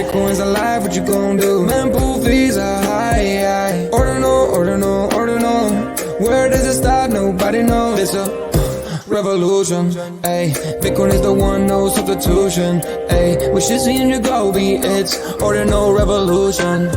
Bitcoin's alive, what you gon' do? Mempool fees are high. Ordinal. Where does it stop? Nobody knows. It's a revolution, ayy. Bitcoin is the one, no substitution, ayy. With Shizzy and Yagobi, it's Ordinal Revolution.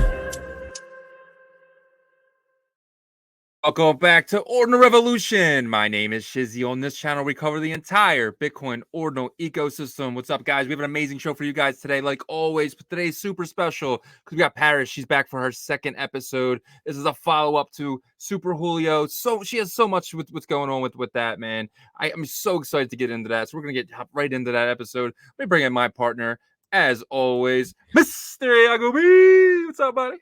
Welcome back to Ordinal Revolution. My name is Shizzy. On this channel, we cover the entire Bitcoin Ordinal ecosystem. What's up, guys? We have an amazing show for you guys today, like always. But today's super special because we got Paris. She's back for her second episode. This is a follow-up to Super Julio. So she has so much with what's going on with that, man. I'm so excited to get into that. So we're gonna hop right into that episode. Let me bring in my partner, as always, Mr. Yagobi. What's up, buddy?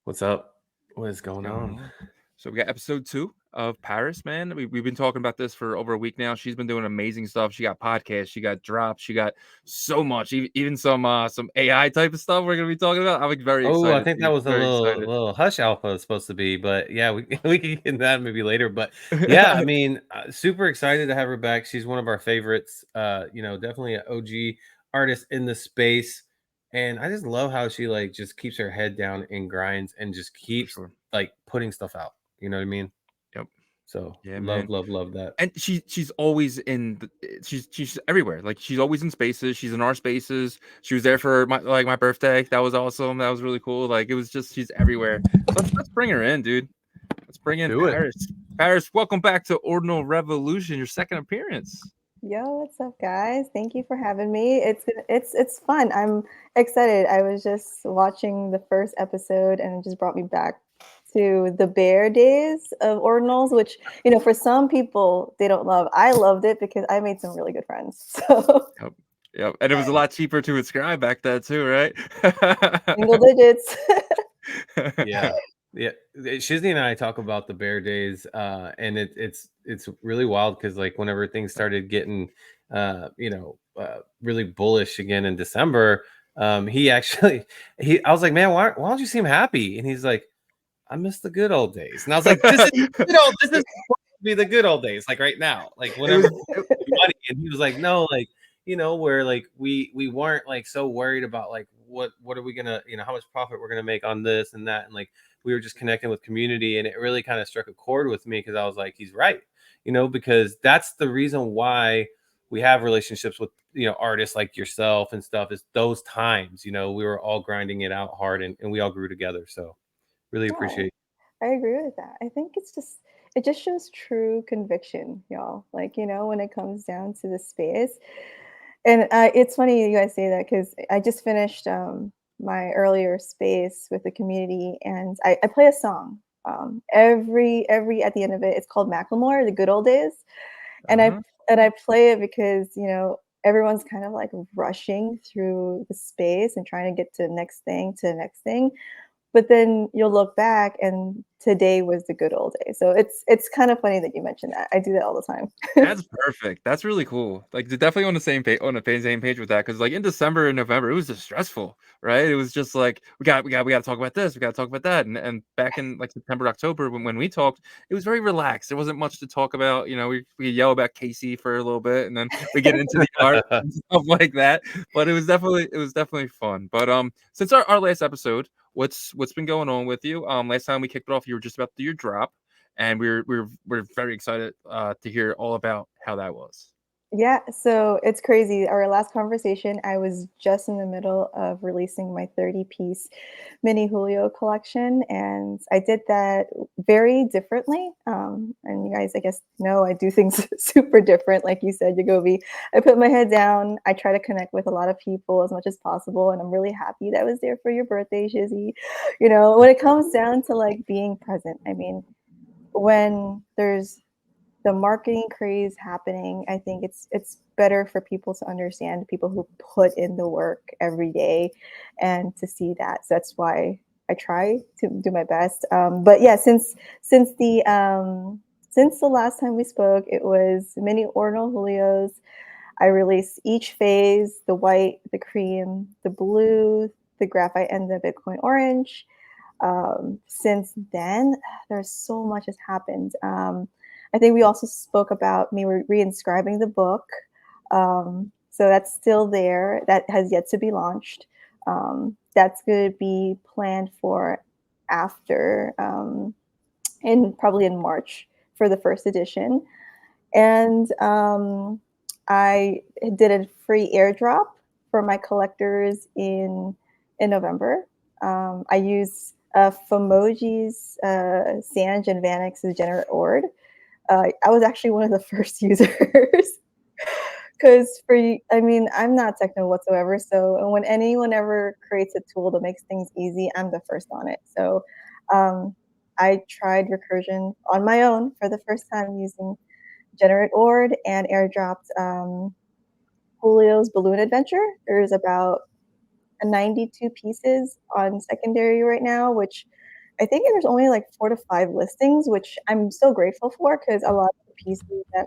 What's up? What is going on? So we got episode 2 of Paris, man. We've been talking about this for over a week now. She's been doing amazing stuff. She got podcasts, she got drops, she got so much, even some AI type of stuff we're gonna be talking about. I'm very excited. I think that was a little hush alpha supposed to be, but yeah, we can get into that maybe later. But yeah, I mean, super excited to have her back. She's one of our favorites. Definitely an OG artist in the space, and I just love how she like just keeps her head down and grinds and just keeps like putting stuff out. You know what I mean? Yep. So yeah, love that. And she's always she's everywhere. Like she's always in spaces. She's in our spaces. She was there for my birthday. That was awesome. That was really cool. Like it was just she's everywhere. So let's bring her in, dude. Let's bring in Paris. Paris, welcome back to Ordinal Revolution. Your second appearance. Yo, what's up, guys? Thank you for having me. It's fun. I'm excited. I was just watching the first episode, and it just brought me back to the bear days of Ordinals, which, for some people they don't love. I loved it because I made some really good friends. So Yep. And it was a lot cheaper to inscribe back then too, right? Single digits. Yeah. Shizzy and I talk about the bear days, and it's really wild because like whenever things started getting really bullish again in December, I was like, man, why don't you seem happy? And he's like, I miss the good old days. And I was like, this is be the good old days, like right now, like whenever money. And he was like, no, like, where like we weren't like so worried about like what are we gonna, how much profit we're gonna make on this and that. And like we were just connecting with community, and it really kind of struck a chord with me because I was like, he's right, because that's the reason why we have relationships with artists like yourself and stuff, is those times, we were all grinding it out hard and we all grew together. So really appreciate. I agree with that. I think it just shows true conviction, y'all. Like, when it comes down to the space. And it's funny you guys say that because I just finished my earlier space with the community, and I play a song every at the end of it. It's called Macklemore, The Good Old Days. And I play it because, everyone's kind of like rushing through the space and trying to get to the next thing. But then you'll look back and today was the good old days. So it's kind of funny that you mentioned that. I do that all the time. That's perfect. That's really cool. Like they're definitely on the same page with that. Because like in December and November, it was just stressful, right? It was just like we got to talk about this, we got to talk about that. And back in like September, October, when we talked, it was very relaxed. There wasn't much to talk about. We yell about Casey for a little bit, and then we get into the art and stuff like that. But it was definitely fun. But since our last episode, what's been going on with you? Last time we kicked it off, you were just about to do your drop, and we're very excited to hear all about how that was. Yeah, so it's crazy. Our last conversation, I was just in the middle of releasing my 30-piece mini Julio collection, and I did that very differently. And you guys, I guess, know I do things super different. Like you said, Yagobi, I put my head down. I try to connect with a lot of people as much as possible, and I'm really happy that I was there for your birthday, Shizzy. When it comes down to like being present, I mean, when there's the marketing craze happening, I think it's better for people to understand, people who put in the work every day, and to see that. So that's why I try to do my best. But yeah, since the last time we spoke, it was mini Ordinal Julios. I released each phase: the white, the cream, the blue, the graphite, and the Bitcoin orange. Since then, there's so much has happened. I think we also spoke about me reinscribing the book. So that's still there. That has yet to be launched. That's going to be planned for after, probably in March for the first edition. And I did a free airdrop for my collectors in November. I use Fomoji's Sanj and Vanix's Generate Ord. I was actually one of the first users because I'm not techno whatsoever. So when anyone ever creates a tool that makes things easy, I'm the first on it. So I tried recursion on my own for the first time using Generate Ord and airdropped Julio's Balloon Adventure. There's about 92 pieces on secondary right now, which I think there's only like 4 to 5 listings, which I'm so grateful for because a lot of the pieces that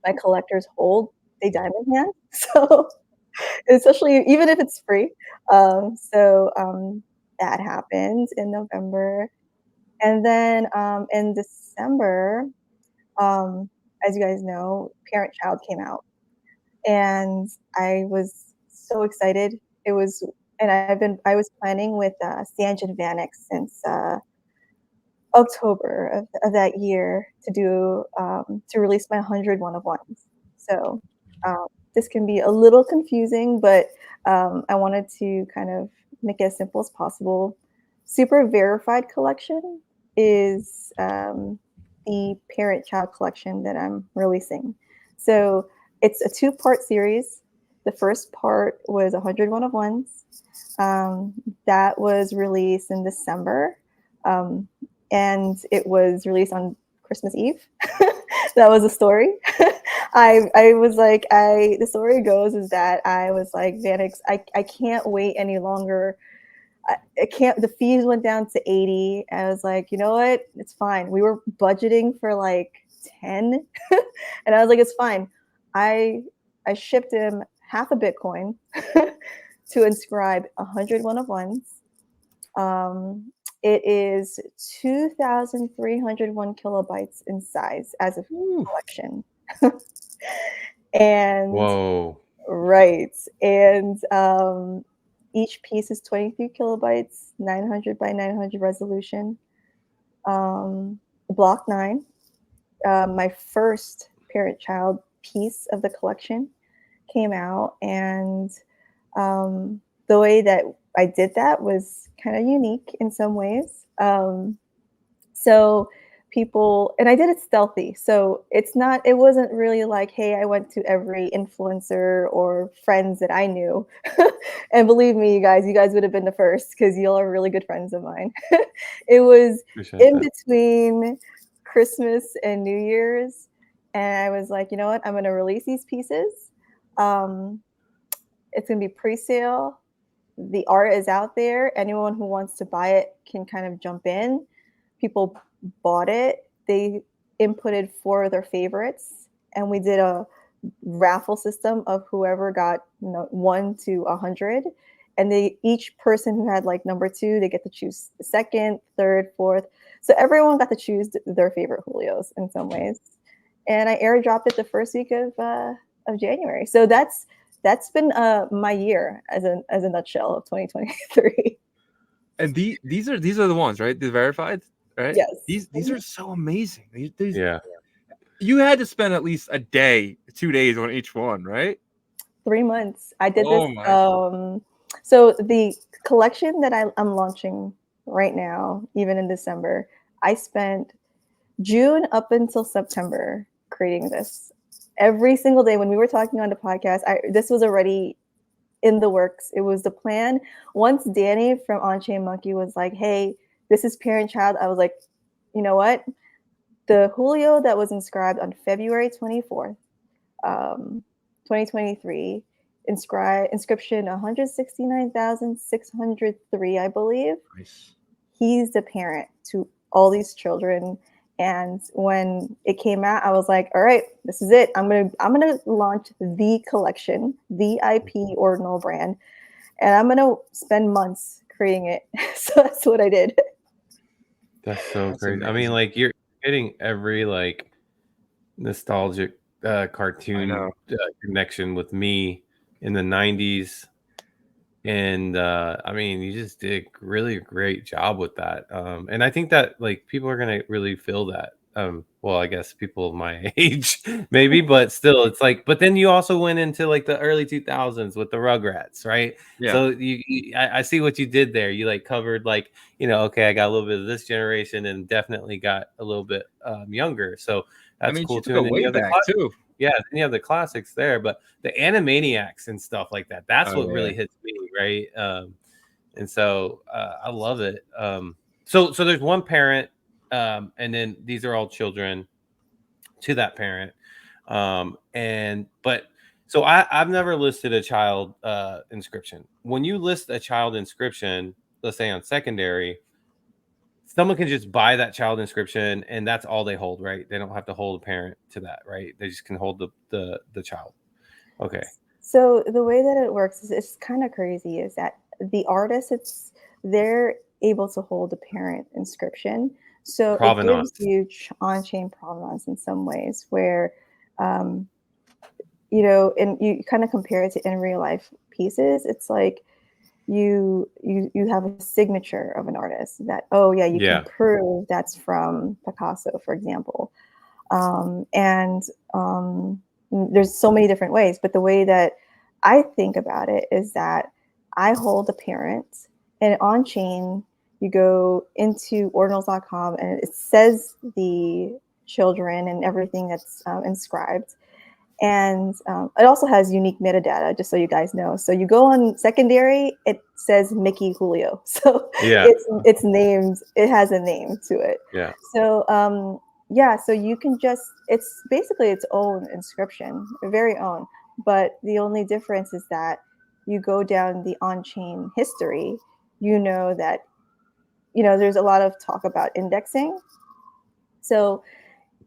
my collectors hold, they diamond hand. So especially even if it's free. That happened in November. And then in December, as you guys know, Parent Child came out. And I was so excited. It was, and I was planning with Sanj and Vanix since October of that year to release my 100 one of ones. So this can be a little confusing, but I wanted to kind of make it as simple as possible. Super Verified collection is the parent-child collection that I'm releasing. So it's a 2-part series. The first part was 100 one of ones. That was released in December. And it was released on Christmas Eve. That was a story. I was like, the story goes is that I was like, Vanix, I can't wait any longer. I can't, the fees went down to 80. I was like, you know what? It's fine. We were budgeting for like 10. And I was like, it's fine. I shipped him half a Bitcoin to inscribe 100 one of ones. It is 2,301 kilobytes in size as a collection. And Whoa. right. And each piece is 23 kilobytes, 900 by 900 resolution. Block 9. My first parent-child piece of the collection came out, and the way that I did that was kind of unique in some ways. So people, and I did it stealthy. So it wasn't really like, hey, I went to every influencer or friends that I knew. And believe me, you guys would have been the first because you all are really good friends of mine. It was between Christmas and New Year's. And I was like, you know what? I'm going to release these pieces. It's going to be pre-sale. The art is out there. Anyone who wants to buy it can kind of jump in. People bought it. They inputted 4 of their favorites, and we did a raffle system of whoever got 1 to 100. And each person who had like number 2, they get to choose the second, third, fourth. So everyone got to choose their favorite Julios in some ways. And I airdropped it the first week of January. So that's been my year as a nutshell of 2023. And these are the ones, right? The verified, right? Yes. These are so amazing. Yeah. You had to spend at least a day, 2 days on each one, right? 3 months. I did this. My. So the collection that I'm launching right now, even in December, I spent June up until September creating this. Every single day when we were talking on the podcast, this was already in the works. It was the plan. Once Danny from On-Chain Monkey was like, hey, this is parent-child, I was like, you know what? The Julio that was inscribed on February 24th, 2023, inscription 169,603, I believe. Nice. He's the parent to all these children. And when it came out, I was like, all right, this is it. I'm gonna launch the collection, the IP Ordinal brand, and I'm gonna spend months creating it. So that's what I did. That's so crazy. Amazing. I mean, like you're getting every like nostalgic cartoon connection with me in the 90s And I mean, you just did really a great job with that. And I think that like people are gonna really feel that. Well, I guess people my age maybe, but still, it's like. But then you also went into like the early 2000s with the Rugrats, right? Yeah. So I see what you did there. You like covered like, okay, I got a little bit of this generation, and definitely got a little bit younger. So I that's mean, she cool took too. a And then you way have the back too. yeah, then you have the classics there, but the Animaniacs and stuff like that, that's Oh what yeah. really hits me, right? And so I love it. So there's one parent, and then these are all children to that parent. And but so I've never listed a child inscription. When you list a child inscription, let's say on secondary, someone can just buy that child inscription and that's all they hold, right? They don't have to hold a parent to that, right? They just can hold the child. Okay. So the way that it works is it's kind of crazy. Is that the artist? They're able to hold a parent inscription, so it gives Provenance. you on-chain provenance in some ways, where um, and you kind of compare it to in real life pieces. It's like you have a signature of an artist that, oh yeah, you can Yeah. prove that's from Picasso, for example. And there's so many different ways, but the way that I think about it is that I hold a parent, and on chain you go into ordinals.com and it says the children and everything that's inscribed. And it also has unique metadata, just so you guys know. So you go on secondary, it says Mickey Julio. So Yeah. it's named, it has a name to it. Yeah. So yeah, so you can just, it's basically its own inscription, very own. But the only difference is that you go down the on-chain history, that, there's a lot of talk about indexing. So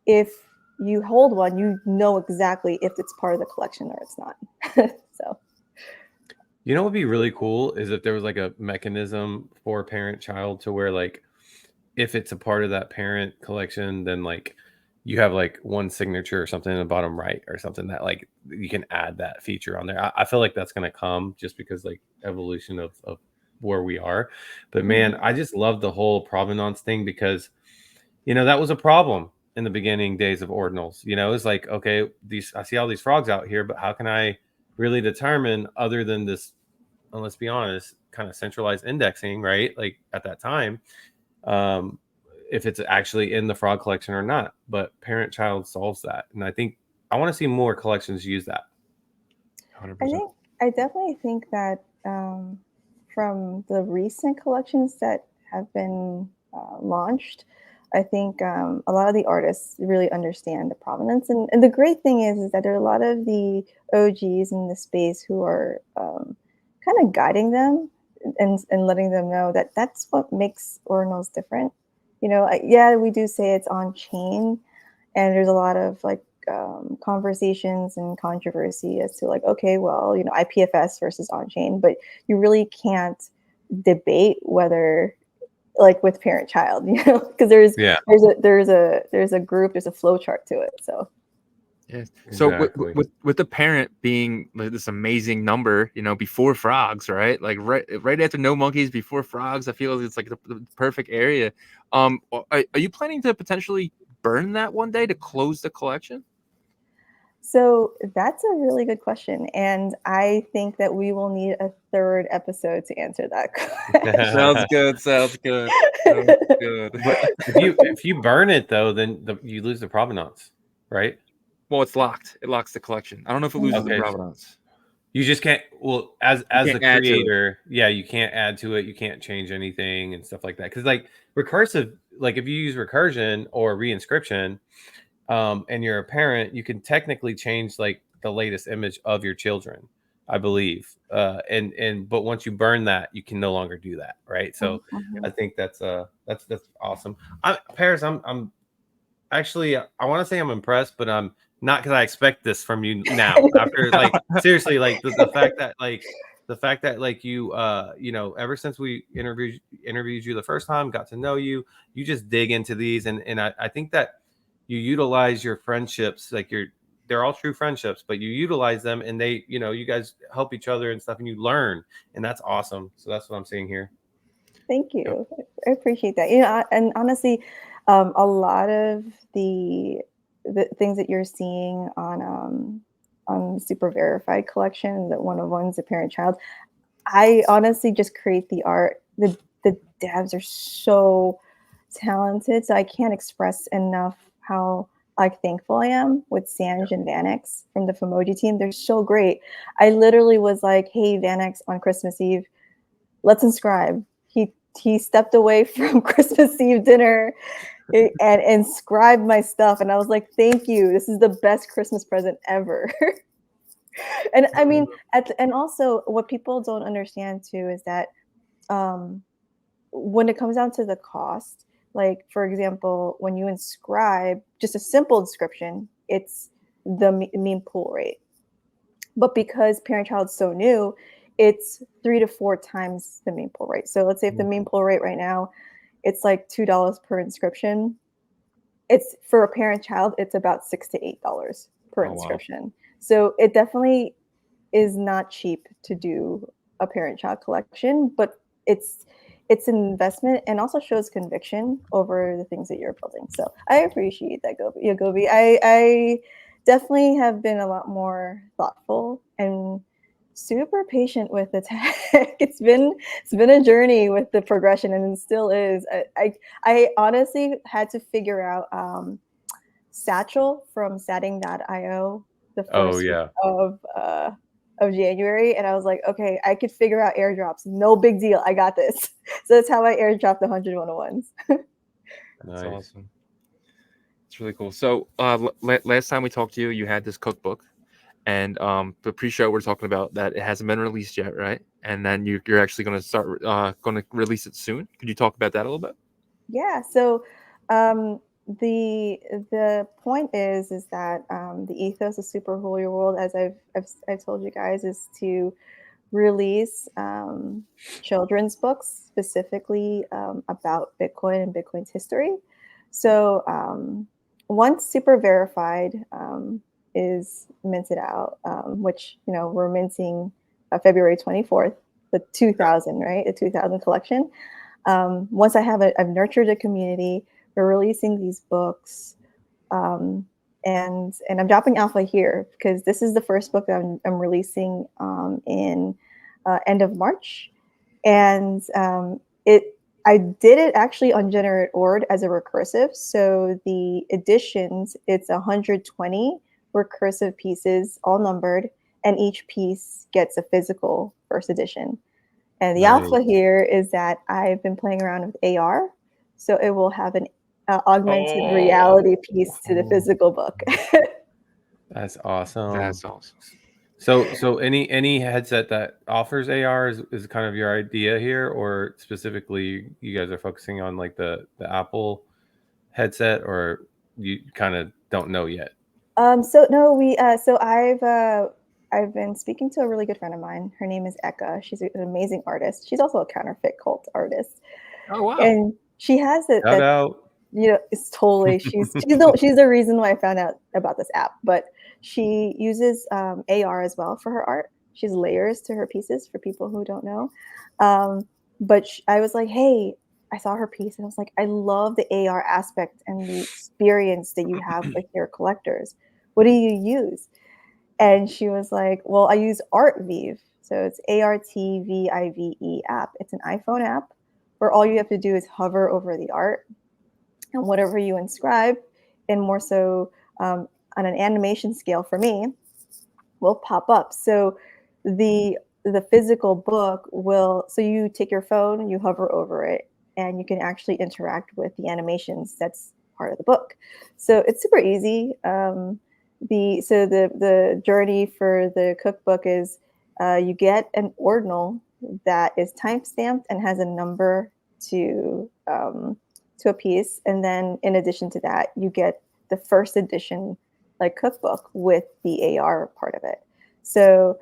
if you hold one, you know exactly if it's part of the collection or it's not. So You know what would be really cool is if there was like a mechanism for parent child to where like if it's a part of that parent collection, then like you have like one signature or something in the bottom right or something that like you can add that feature on there. I feel like that's gonna come just because like evolution of where we are. But man, I just love the whole provenance thing because that was a problem in the beginning days of ordinals. It's like, okay, I see all these frogs out here, but how can I really determine other than this, and let's be honest, kind of centralized indexing, right? Like at that time, um, if it's actually in the frog collection or not. But parent child solves that. And I think I want to see more collections use that. 100%. I definitely think that from the recent collections that have been launched, I think a lot of the artists really understand the provenance. And the great thing is that there are a lot of the OGs in the space who are kind of guiding them and letting them know that that's what makes ordinals different. Yeah, we do say it's on chain, and there's a lot of like conversations and controversy as to like, okay, well, IPFS versus on chain, but you really can't debate whether, like with parent child, because Yeah, there's a group, there's a flow chart to it. So Yes. So exactly. with the parent being like this amazing number, before frogs, right? Like right after no monkeys, before frogs, I feel it's like the perfect area. Are you planning to potentially burn that one day to close the collection? So that's a really good question. And I think that we will need a third episode to answer that Sounds question. good. Sounds good. Sounds good. But if you burn it though, then you lose the provenance, right? Well, it's locked. It locks the collection. I don't know if it loses the Okay. provenance. You just can't. Well, as You the can't add to it. creator, yeah, you can't add to it. You can't change anything and stuff like that. Because like recursive, like if you use recursion or reinscription, and you're a parent, you can technically change like the latest image of your children, I believe. And but once you burn that, you can no longer do that, right? So I Mhm. think that's awesome. Paris, I'm actually, I want to say I'm impressed, but I'm not because I expect this from you now. After like seriously, like the fact that like you ever since we interviewed you the first time, got to know you, you just dig into these and I think that you utilize your friendships, like they're all true friendships, but you utilize them and they, you guys help each other and stuff and you learn, and that's awesome. So that's what I'm seeing here. Thank Yep. you. I appreciate that. And honestly, a lot of the things that you're seeing on Super Verified collection, the one-of-ones, the parent-child, I honestly just create the art. The devs are so talented, so I can't express enough how like thankful I am with Sanj and Vanex from the Femoji team. They're so great. I literally was like, "Hey, Vanex, on Christmas Eve, let's inscribe." He stepped away from Christmas Eve dinner and inscribed my stuff, and I was like, "Thank you. This is the best Christmas present ever." And I mean, and also what people don't understand too is that um, when it comes down to the cost, like for example, when you inscribe just a simple inscription, it's the meme pool rate. But because parent-child's so new, it's 3 to 4 times the meme pool rate. So let's say if the meme pool rate right now, it's like $2 per inscription. It's for a parent-child, it's about $6 to $8 per Oh, wow. inscription. So it definitely is not cheap to do a parent-child collection, but it's an investment and also shows conviction over the things that you're building. So I appreciate that, Yagobi. I definitely have been a lot more thoughtful and super patient with the tech. It's been a journey with the progression, and it still is. I honestly had to figure out Satchel from Satting.io the Oh, first week yeah. of January, and I was like, okay, I could figure out airdrops. No big deal. I got this. So that's how I airdropped the 100 101s. That's Nice. awesome. It's really cool. So last time we talked to you, you had this cookbook, and the pre-show we're talking about that it hasn't been released yet, right? And then you're actually going to start going to release it soon. Could you talk about that a little bit? Yeah. So the point is that the ethos of Super Julio World, as I've told you guys, is to release children's books specifically about Bitcoin and Bitcoin's history. So once Super Verified is minted out, which we're minting February 24th, the 2000, right? The 2000 collection. Once I've nurtured a community, we're releasing these books. And I'm dropping alpha here because this is the first book that I'm releasing in end of March, and I did it actually on Generate Ord as a recursive. So the editions, it's 120 recursive pieces, all numbered, and each piece gets a physical first edition. And the Nice. alpha here is that I've been playing around with AR, so it will have an augmented reality piece to the physical book. That's awesome. That's awesome. So any headset that offers AR is kind of your idea here, or specifically you guys are focusing on like the Apple headset, or you kind of don't know yet? So no, so I've been speaking to a really good friend of mine. Her name is Eka. She's an amazing artist. She's also a counterfeit cult artist. Oh wow! And she has it. Shout out. It's totally she's the reason why I found out about this app. But she uses AR as well for her art. She has layers to her pieces for people who don't know. But I was like, hey, I saw her piece and I was like, I love the AR aspect and the experience that you have with your collectors. What do you use? And she was like, well, I use ArtVive. So it's ARTVIVE app. It's an iPhone app where all you have to do is hover over the art, and whatever you inscribe, and more so on an animation scale for me, will pop up. So the physical book will, so you take your phone, you hover over it, and you can actually interact with the animations that's part of the book. So it's super easy. The journey for the cookbook is you get an ordinal that is timestamped and has a number to a piece, and then in addition to that, you get the first edition like cookbook with the AR part of it. So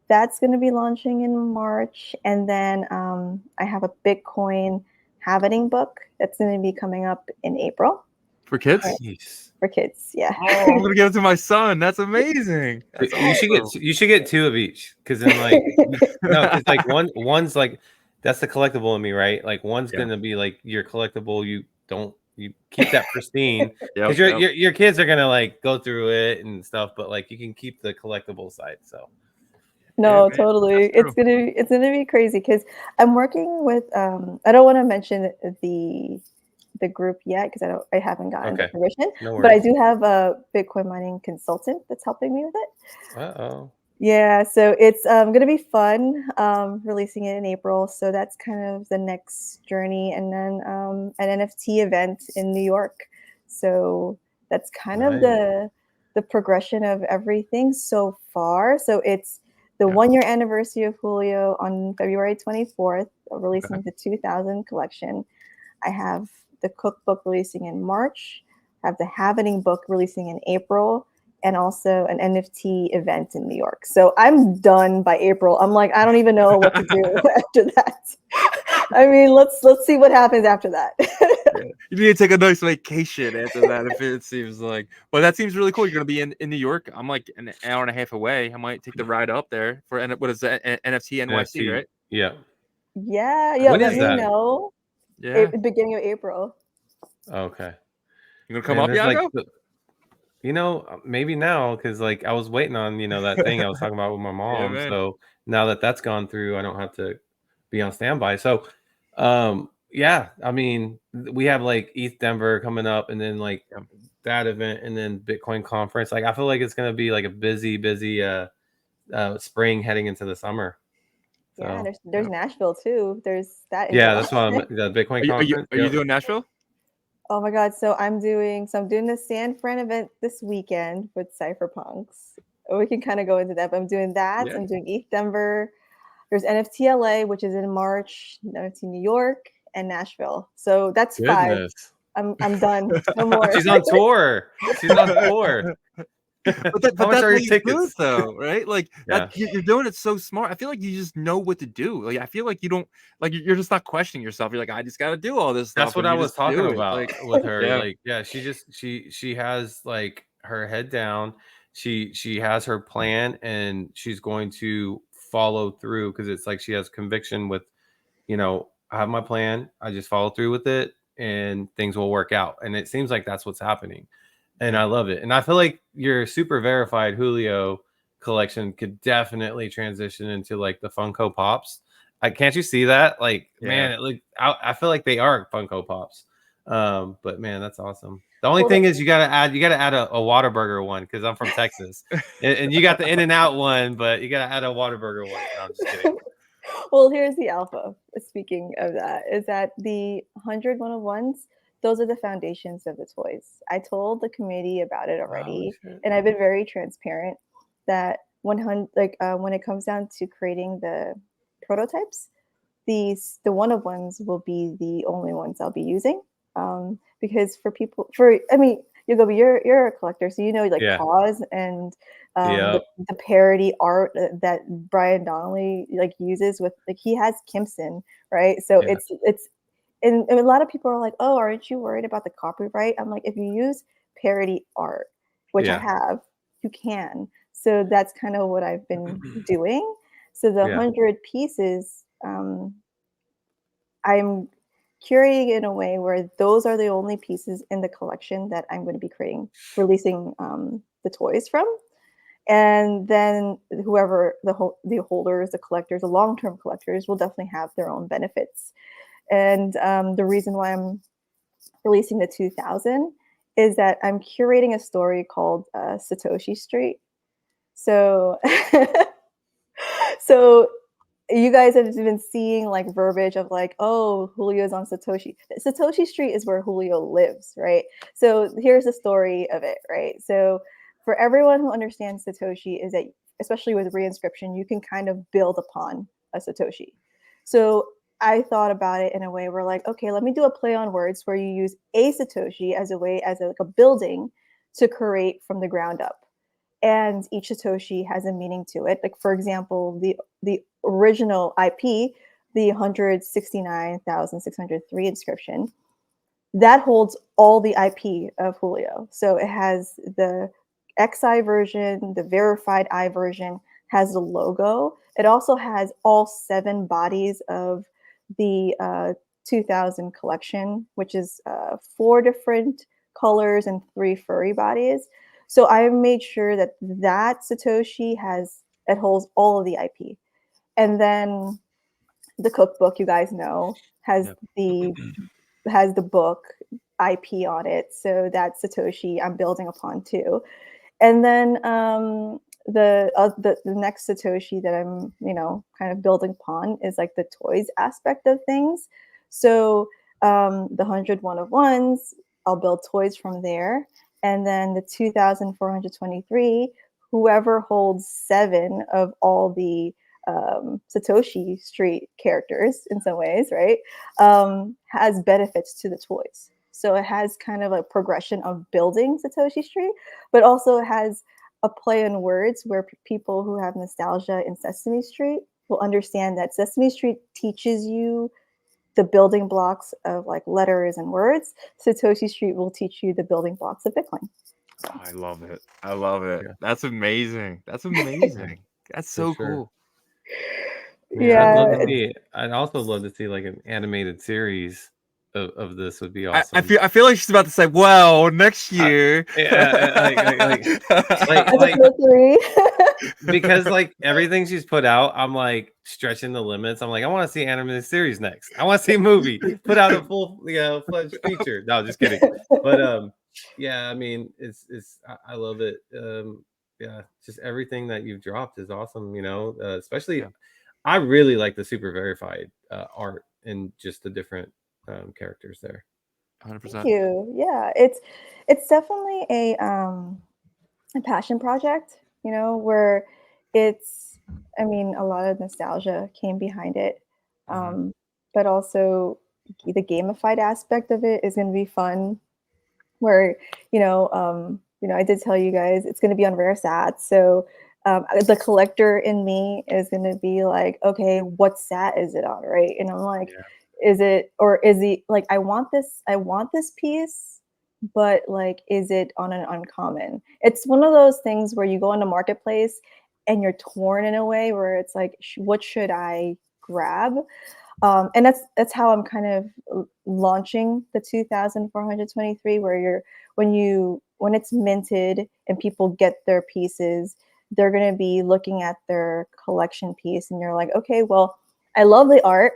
that's going to be launching in March, and then I have a Bitcoin habiting book that's going to be coming up in April. For kids? Jeez. for kids. Yeah. Oh, I'm gonna give it to my son. That's amazing. That's You should get 2 of each, because then like no, because like one's like that's the collectible in me, right? Like one's Yeah. gonna be like your collectible. You keep that pristine because Yep. your kids are gonna like go through it and stuff, but like you can keep the collectible side. So Yeah, No, man, totally. that's true. It's gonna be crazy because I'm working with I don't want to mention the group yet because I haven't gotten the okay, permission, no but I worries. do have a Bitcoin mining consultant that's helping me with it. Uh-oh. Yeah, so it's gonna be fun releasing it in April. So that's kind of the next journey, and then an NFT event in New York. So that's kind of Nice. the progression of everything so far. So it's the Yeah. 1 year anniversary of Julio on February 24th, Okay. releasing the 2000 collection. I have the cookbook releasing in March, I have the Happening book releasing in April, and also an NFT event in New York. So I'm done by April. I'm like, I don't even know what to do after that. I mean, let's see what happens after that. Yeah. You need to take a nice vacation after that. If it seems like, but that seems really cool. You're gonna be in New York. I'm like an hour and a half away. I might take the ride up there for what is that NFT NYC, NFT. right? Yeah. Yeah, When let is me that? know. Yeah. Beginning of April. Okay. You gonna come Man, up, there's like Yago? maybe now, because like I was waiting on that thing I was talking about with my Yeah, mom. man. So now that that's gone through, I don't have to be on standby. So yeah, I mean we have like ETH Denver coming up, and then like Yeah. that event, and then Bitcoin conference. Like I feel like it's gonna be like a busy spring heading into the summer. Yeah, So there's Nashville too. There's that in yeah, July. that's why the Bitcoin conference. Are you Yep. doing Nashville? Oh my God. I'm doing the San Fran event this weekend with Cypherpunks. We can kind of go into that, but I'm doing that. Yeah. I'm doing ETH Denver. There's NFT LA, which is in March, NFT New York, and Nashville. So that's 5. Goodness. I'm done. No more. She's on tour. She's on tour. How But much that's are how your you do it tickets? though, right? Like that Yeah. you're doing it so smart. I feel like you just know what to do. Like I feel like you don't like you're just not questioning yourself. You're like, I just gotta do all this That's stuff, what and I you was just talking do it. about Like, with her. yeah, Like, yeah, she has like her head down. She has her plan, and she's going to follow through, because it's like she has conviction with, I have my plan. I just follow through with it, and things will work out. And it seems like that's what's happening. And yeah. I love it. And I feel like your Super Verified Julio collection could definitely transition into like the Funko Pops. Can't you see that? Like, Yeah. man, I feel like they are Funko Pops. But man, that's awesome. The only Well, thing is you gotta add a Whataburger one, because I'm from Texas, and you got the In and Out one, but you gotta add a Whataburger one. No, I'm just kidding. well, here's the alpha. Speaking of that, is that the 100 101s, those are the foundations of the toys. I told the committee about it Oh already, shit. and I've been very transparent that 100, when it comes down to creating the prototypes, the one of ones will be the only ones I'll be using. Because I mean, you're a collector, so you know like Yeah. Pause and Yep. the parody art that Brian Donnelly like uses with like he has Kimson, right? So Yeah. it's and a lot of people are like, oh, aren't you worried about the copyright? I'm like, if you use parody art, which I Yeah. have, you can. So that's kind of what I've been doing. So the Yeah. 100 pieces, I'm curating in a way where those are the only pieces in the collection that I'm going to be releasing the toys from. And then whoever the holders, the collectors, the long-term collectors will definitely have their own benefits. And the reason why I'm releasing the 2000 is that I'm curating a story called Satoshi Street. So, so you guys have been seeing like verbiage of like, oh, Julio's on Satoshi. Satoshi Street is where Julio lives, right? So here's the story of it, right? So for everyone who understands Satoshi is that, especially with reinscription, you can kind of build upon a Satoshi. So I thought about it in a way where like, okay, let me do a play on words where you use a Satoshi as a way, like a building to create from the ground up. And each Satoshi has a meaning to it. Like for example, the original IP, the 169,603 inscription, that holds all the IP of Julio. So it has the XI version, the verified I version, has the logo. It also has all 7 bodies of the 2000 collection, which is 4 different colors and 3 furry bodies. So I made sure that that Satoshi it holds all of the IP. And then the cookbook, you guys know, has the book IP on it. So that Satoshi I'm building upon too. And then the next Satoshi that I'm kind of building upon is like the toys aspect of things. So the 101 of ones, I'll build toys from there, and then the 2,423, whoever holds 7 of all the Satoshi Street characters in some ways, right, has benefits to the toys. So it has kind of a progression of building Satoshi Street, but also it has a play on words where people who have nostalgia in Sesame Street will understand that Sesame Street teaches you the building blocks of like letters and words. Satoshi Street will teach you the building blocks of Bitcoin. Oh, I love it. I love it. Yeah. That's amazing. That's amazing. That's so sure. cool. Yeah, I'd love to it's- see. I'd also love to see like an animated series of this. Would be I awesome. feel like she's about to say, "Well, next year." Like, 3. because like everything she's put out, I'm like stretching the limits. I'm like, I want to see animated series next. I want to see a movie. Put out a full, fledged feature. No, just kidding. But yeah, I mean, I love it. Yeah, just everything that you've dropped is awesome. Especially, Yeah. I really like the super verified art and just the different characters there. 100%. Thank you. Yeah, it's definitely a passion project, where I mean, a lot of nostalgia came behind it. But also the gamified aspect of it is going to be fun, where, I did tell you guys it's going to be on rare sats. So the collector in me is going to be like, okay, what sat is it on? Right. And I'm like, is it like, I want this piece, but like, is it on an uncommon? It's one of those things where you go into marketplace and you're torn in a way where it's like, what should I grab? And that's how I'm kind of launching the 2,423, where when it's minted and people get their pieces, they're going to be looking at their collection piece, and you're like, okay, well, I love the art,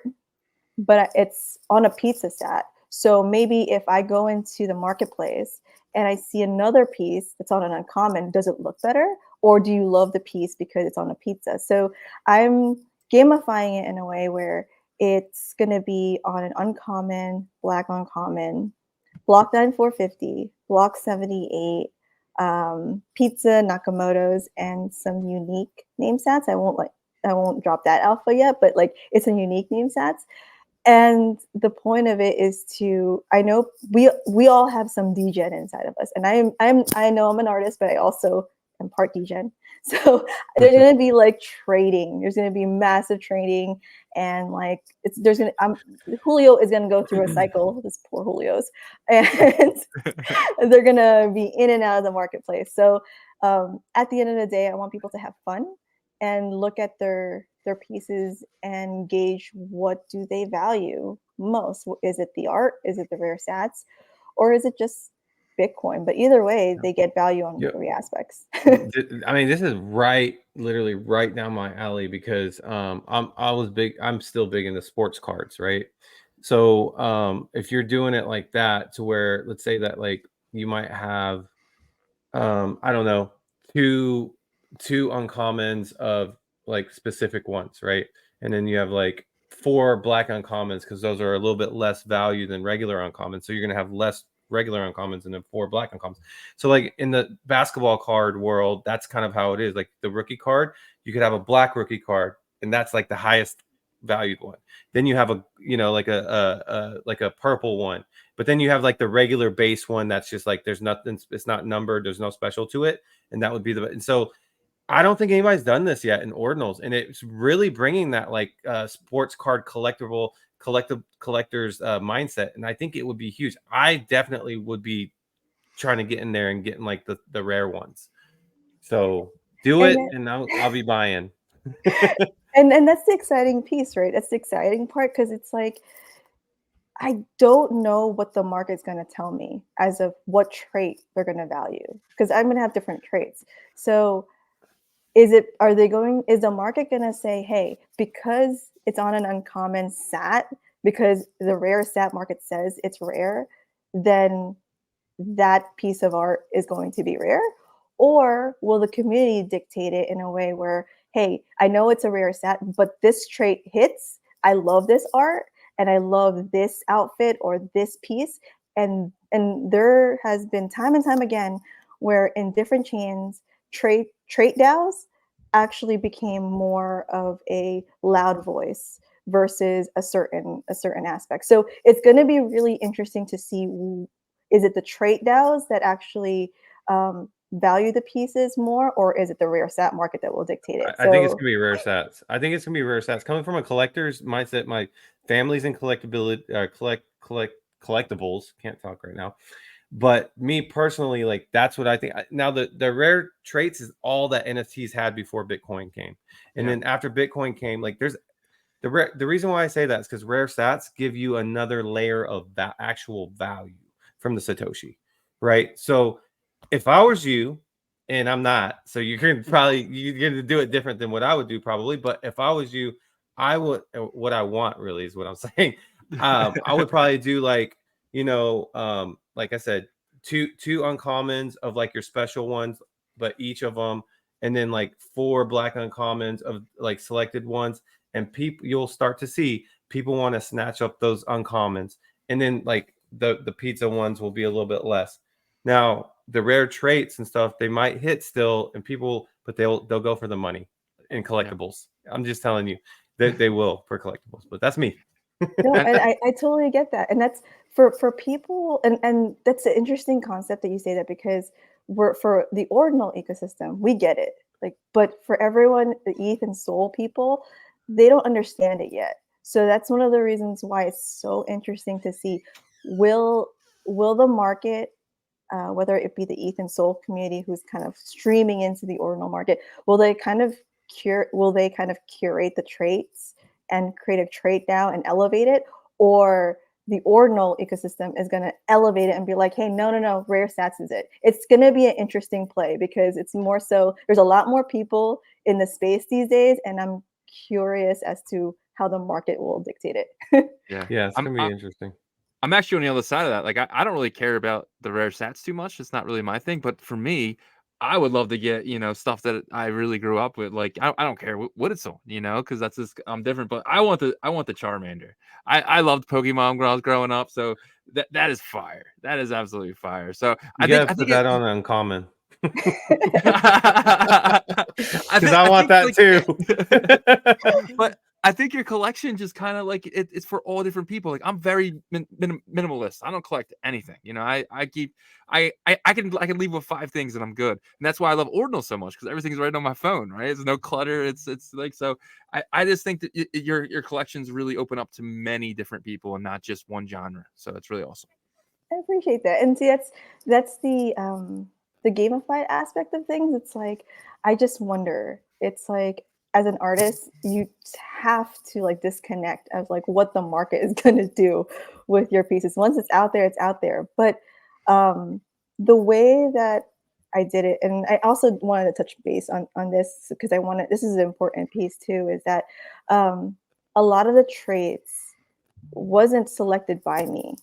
but it's on a pizza sat. So maybe if I go into the marketplace and I see another piece that's on an uncommon, does it look better? Or do you love the piece because it's on a pizza? So I'm gamifying it in a way where it's going to be on an uncommon, black uncommon, block 9450, block 78, pizza Nakamoto's, and some unique name sats. I won't drop that alpha yet, but like it's a unique name sats. And the point of it is I know we all have some degen inside of us, and I know I'm an artist, but I also am part degen. So there's going to be like trading. There's going to be massive trading, and like Julio is going to go through a cycle. This poor Julio's, and they're going to be in and out of the marketplace. So at the end of the day, I want people to have fun and look at their pieces and gauge what do they value most. Is it the art? Is it the rare sats? Or is it just Bitcoin? But either way, they get value on 3 aspects. I mean, this is literally right down my alley, because I'm still big into sports cards, right? So if you're doing it like that, to where, let's say that like you might have I don't know, two uncommons of like specific ones, right? And then you have like 4 black uncommons, because those are a little bit less value than regular uncommons. So you're gonna have less regular uncommons and then 4 black uncommons. So like in the basketball card world, that's kind of how it is. Like the rookie card, you could have a black rookie card, and that's like the highest valued one. Then you have like a purple one, but then you have like the regular base one that's just like there's nothing, it's not numbered, there's no special to it, and that would be and so I don't think anybody's done this yet in Ordinals, and it's really bringing that like sports card collectors mindset, and I think it would be huge. I definitely would be trying to get in there and getting like the rare ones. So do And it, then, and I'll be buying. and that's the exciting piece, right? That's the exciting part because it's like I don't know what the market's going to tell me as of what trait they're going to value because I'm going to have different traits. So is the market going to say, hey, because it's on an uncommon sat, because the rare sat market says it's rare, then that piece of art is going to be rare? Or will the community dictate it in a way where, hey, I know it's a rare sat, but this trait hits. I love this art and I love this outfit or this piece. And there has been time and time again where in different chains, trait DAOs actually became more of a loud voice versus a certain aspect. So it's going to be really interesting to see, is it the trait DAOs that actually value the pieces more, or is it the rare sat market that will dictate it? I think it's gonna be rare sats. I think it's gonna be rare sats. Coming from a collector's mindset, my family's in collectibles. Can't talk right now. But me personally, like that's what I think. Now the rare traits is all that NFTs had before Bitcoin came, and then after Bitcoin came, like there's the reason why I say that is because rare sats give you another layer of that actual value from the Satoshi, right? So if I was you, and I'm not, so you're gonna do it different than what I would do probably. But if I was you, I would what I want really is what I'm saying. I would probably do like like I said, two uncommons of like your special ones, but each of them, and then like 4 black uncommons of like selected ones, and people you'll start to see people want to snatch up those uncommons, and then like the pizza ones will be a little bit less. Now the rare traits and stuff they might hit still, and people, but they'll go for the money in collectibles. I'm just telling you that they will for collectibles, but that's me. No, and I totally get that. And that's for people, and that's an interesting concept that you say that because we're for the ordinal ecosystem, we get it. Like, but for everyone, the ETH and Soul people, they don't understand it yet. So that's one of the reasons why it's so interesting to see will the market, whether it be the ETH and Soul community who's kind of streaming into the ordinal market, will they kind of curate the traits and create a trait now and elevate it, or the ordinal ecosystem is going to elevate it and be like, hey, no, rare stats is it. It's going to be an interesting play because it's more so there's a lot more people in the space these days, and I'm curious as to how the market will dictate it. Yeah, it's gonna be interesting. I'm actually on the other side of that. Like, I don't really care about the rare sats too much. It's not really my thing. But for me, I would love to get, stuff that I really grew up with. Like, I don't care what it's on, because that's just I'm different. But I want the Charmander. I loved Pokemon when I was growing up, so that is fire. That is absolutely fire. So You gotta put that on uncommon. Because I want that too. But I think your collection just kind of like it's for all different people. Like I'm very minimalist. I don't collect anything. I keep I can leave with 5 things and I'm good. And that's why I love Ordinal so much because everything's right on my phone. Right? There's no clutter. It's like so. I just think that your collections really open up to many different people and not just one genre. So it's really awesome. I appreciate that. And see, that's the gamified aspect of things. It's like I just wonder. It's like as an artist, you have to like disconnect of like what the market is going to do with your pieces. Once it's out there, it's out there. But the way that I did it, and I also wanted to touch base on this because this is an important piece too, is that a lot of the traits wasn't selected by me.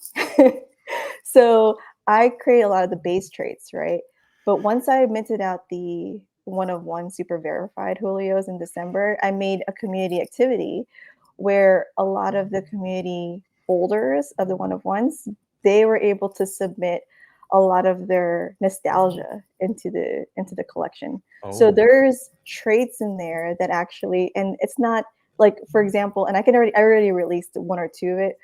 So I create a lot of the base traits, right? But once I minted out the 1 of 1 Super Verified Julios in December, I made a community activity where a lot of the community holders of the 1 of 1s, they were able to submit a lot of their nostalgia into the collection. Oh. So there's traits in there that actually, and it's not like, for example, and I already released 1 or 2 of it.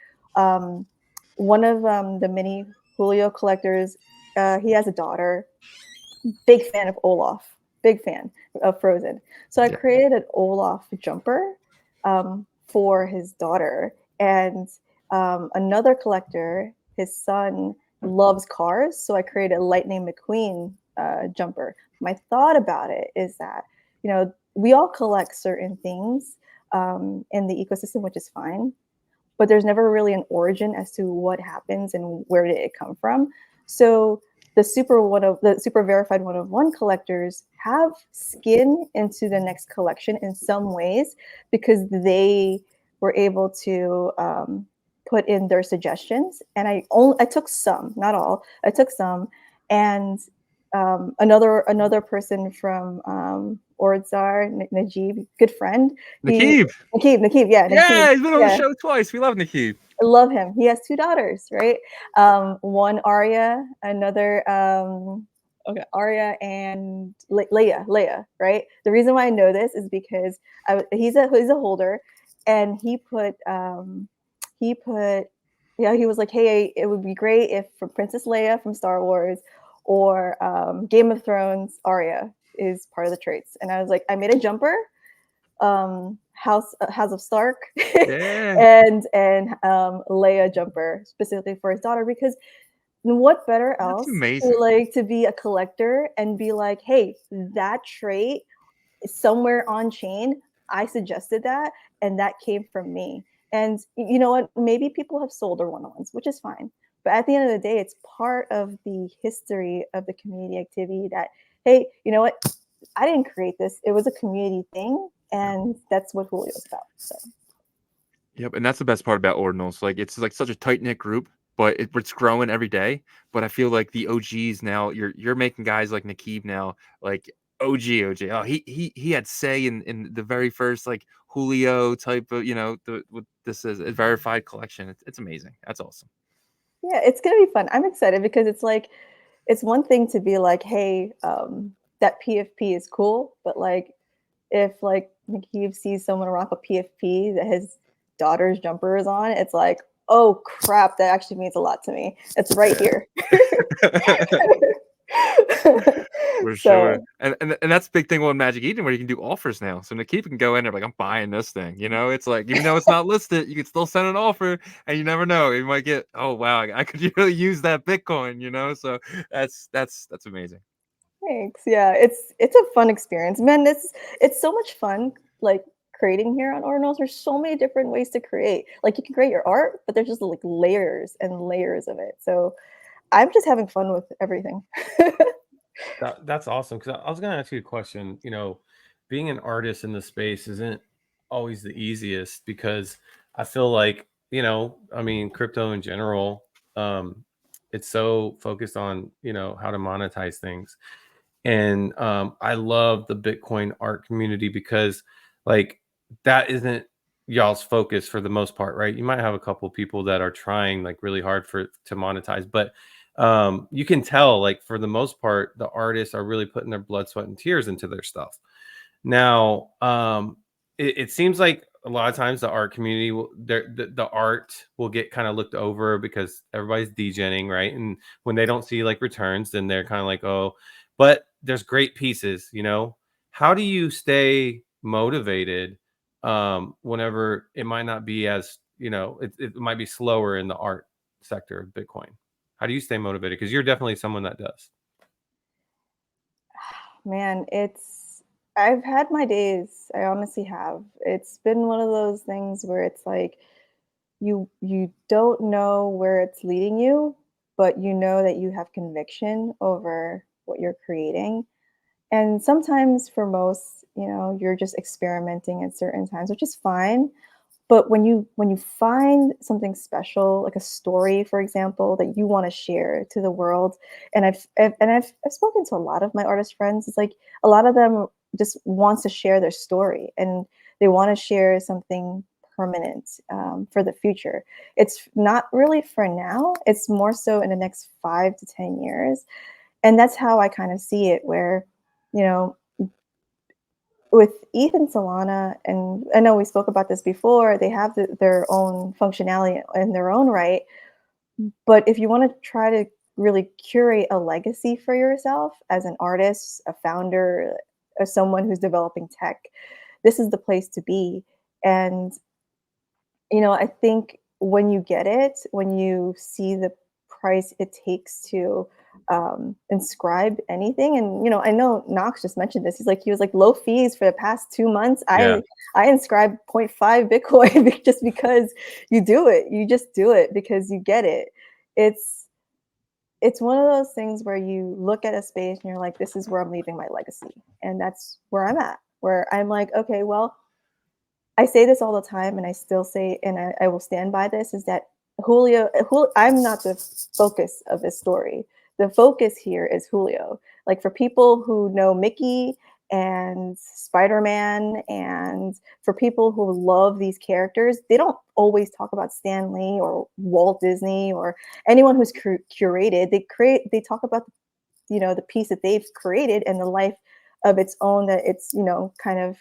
One of the mini Julio collectors, he has a daughter, big fan of Olaf. big fan of Frozen. So I Yeah. created an Olaf jumper for his daughter, and another collector, his son loves cars, so I created a Lightning McQueen jumper. My thought about it is that, you know, we all collect certain things in the ecosystem, which is fine, but there's never really an origin as to what happens and where did it come from. So the super verified 1 of 1 collectors have skin into the next collection in some ways because they were able to put in their suggestions. And I took some, not all. I took some, and another person from Ordzar, Najib, good friend. Nakib. Nakib, yeah, Nakib, Yeah, he's been on the yeah. show twice. We love Nakib. I love him. He has 2 daughters, right? One Arya, another Arya and Leia, right? The reason why I know this is because he's a holder, and he put yeah, he was like, hey, it would be great if from Princess Leia from Star Wars or Game of Thrones Arya is part of the traits, and I was like, I made a jumper, House of Stark, Yeah. and Leia jumper specifically for his daughter, because what better That's else amazing. to be a collector and be like, hey, that trait is somewhere on chain. I suggested that, and that came from me. And you know what? Maybe people have sold their 1-on-1s, which is fine. But at the end of the day, it's part of the history of the community activity that, hey, you know what? I didn't create this. It was a community thing, and that's what Julio's about. So. Yep, and that's the best part about Ordinals. Like it's like such a tight knit group, but it's growing every day. But I feel like the OGs now, you're making guys like Nakib now, like OG. Oh, he had say in the very first like Julio type of, you know, what this is a verified collection. It's amazing. That's awesome. Yeah, it's gonna be fun. I'm excited because it's like, it's one thing to be like, hey, that PFP is cool, but like if like Nikki sees someone rock a PFP that his daughter's jumper is on, it's like, oh crap, that actually means a lot to me. It's right here. For sure. So And that's the big thing on Magic Eden where you can do offers now. So Nikita can go in there like, I'm buying this thing. You know, it's like, even though it's not listed, you can still send an offer and you never know. You might get, oh wow, I could really use that Bitcoin, you know? So that's amazing. thanks. Yeah, it's a fun experience. Man, it's so much fun like creating here on Ordinals. There's so many different ways to create. Like you can create your art, but there's just like layers and layers of it. So I'm just having fun with everything. That's awesome. Because I was going to ask you a question. You know, being an artist in the space isn't always the easiest because I feel like, you know, I mean, crypto in general, it's so focused on, you know, how to monetize things. And I love the Bitcoin art community because, like, that isn't y'all's focus for the most part, right? You might have a couple people that are trying like really hard to monetize, but you can tell, like, for the most part, the artists are really putting their blood, sweat, and tears into their stuff. Now, it seems like a lot of times the art community the art will get kind of looked over because everybody's degenning, right? And when they don't see like returns, then they're kind of like, oh, but there's great pieces, you know. How do you stay motivated whenever it might not be as, you know, it might be slower in the art sector of Bitcoin? How do you stay motivated? Because you're definitely someone that does. Man, I've had my days. I honestly have. It's been one of those things where it's like you don't know where it's leading you, but you know that you have conviction over what you're creating. And sometimes for most, you know, you're just experimenting at certain times, which is fine. But when you find something special, like a story, for example, that you want to share to the world, and I've spoken to a lot of my artist friends. It's like a lot of them just wants to share their story, and they want to share something permanent for the future. It's not really for now. It's more so in the next 5 to 10 years, and that's how I kind of see it. Where, you know, with ETH and Solana, and I know we spoke about this before, they have their own functionality in their own right. But if you want to try to really curate a legacy for yourself as an artist, a founder, as someone who's developing tech, this is the place to be. And I think when you get it, when you see the price it takes to inscribe anything, and I know Knox just mentioned this. He was like low fees for the past 2 months. Yeah. I inscribed 0.5 Bitcoin just because you do it. You just do it because you get it. It's it's one of those things where you look at a space and you're like, this is where I'm leaving my legacy, and that's where I'm at. Where I'm like, okay, well, I say this all the time, and I still say, and I will stand by this, is that I'm not the focus of this story. The focus here is Julio. Like, for people who know Mickey and Spider-Man, and for people who love these characters, they don't always talk about Stan Lee or Walt Disney or anyone who's curated. They talk about the piece that they've created and the life of its own that it's kind of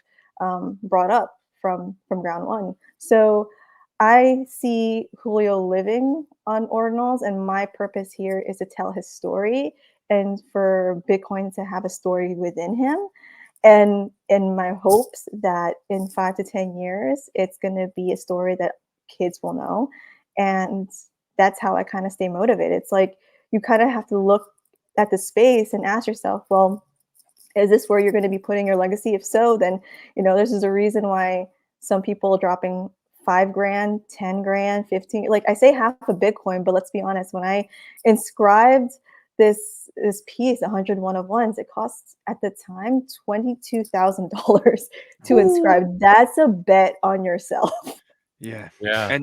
brought up from ground one. So I see Julio living on Ordinals, and my purpose here is to tell his story and for Bitcoin to have a story within him. And in my hopes that in 5 to 10 years, it's going to be a story that kids will know. And that's how I kind of stay motivated. It's like you kind of have to look at the space and ask yourself, well, is this where you're going to be putting your legacy? If so, then this is a reason why some people are dropping 5 grand, 10 grand, 15. Like, I say half a Bitcoin, but let's be honest. When I inscribed this piece, 101 of ones, it costs at the time $22,000 to inscribe. That's a bet on yourself. Yeah. Yeah.